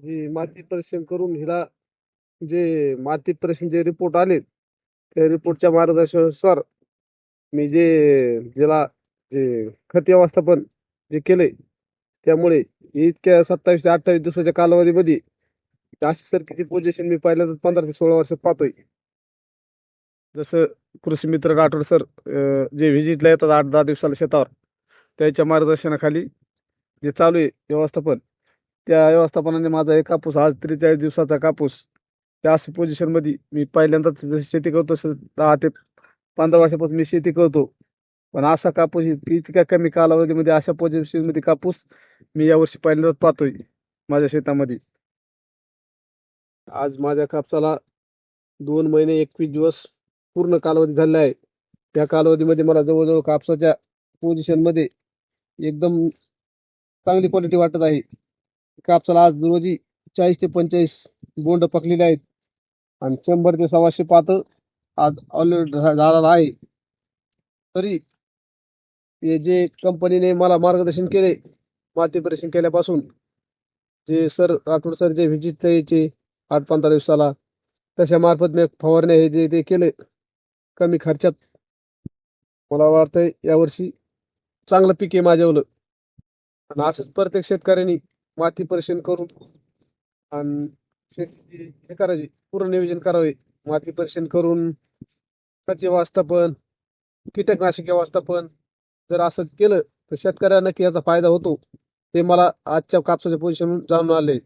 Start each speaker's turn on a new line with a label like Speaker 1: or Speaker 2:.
Speaker 1: जी माती परीक्षण करून हिला जे माती परीक्षण जे रिपोर्ट आले त्या रिपोर्टच्या मार्गदर्शनानुसार मी ज्याला जे खत व्यवस्थापन जे केलंय त्यामुळे इतक्या 27 ते 28 दिवसाच्या कालावधीमध्ये अशी सारखीची पोझिशन मी पहिल्यांदा 15 ते 16 वर्षात पाहतोय. जसं कृषी मित्र राठोड सर जे व्हिजिटला येतात 8-10 दिवसाला शेतावर त्याच्या मार्गदर्शनाखाली जे चालू आहे व्यवस्थापन त्या व्यवस्थापनाने माझा एक कापूस आज 43 दिवसाचा कापूस त्या अशा पोझिशन मध्ये मी पहिल्यांदाच जशी शेती करतो तसं 10 ते 15 वर्षापासून मी शेती करतो. पण असा कापूस इतक्या कमी कालावधीमध्ये अशा पोझिशन मध्ये कापूस मी यावर्षी पहिल्यांदाच पाहतोय माझ्या शेतामध्ये. आज माझ्या कापसाला 2 महिने 21 दिवस पूर्ण कालावधी झालेला आहे. त्या कालावधीमध्ये मला जवळजवळ कापसाच्या पोझिशन मध्ये एकदम चांगली क्वालिटी वाटत आहे. कापसाला आज रोजी 40 ते 45 बोंड पकलेले आहेत आणि 100 ते 125 पात आज ऑलरेडी झालेला आहे. तरी हे जे कंपनीने मला मार्गदर्शन केले माती परीक्षण केल्यापासून जे सर राठोड सर जे व्हिजिट यायचे 8-15 दिवसाला तशा मार्फत मी फवारण्या हे जे ते केले कमी खर्चात मला वाटतंय यावर्षी चांगलं पीक आहे माझ्यावलं. आणि असंच प्रत्येक शेतकऱ्यांनी माती परीक्षण करून आणि शेती हे करायचे पूर्ण नियोजन करावे. माती परीक्षण करून खत व्यवस्थापन कीटकनाशक व्यवस्थापन जर असं केलं तर शेतकऱ्यांना नक्की याचा फायदा होतो. हे मला आजच्या कापसाच्या पोझिशन जाणून आले.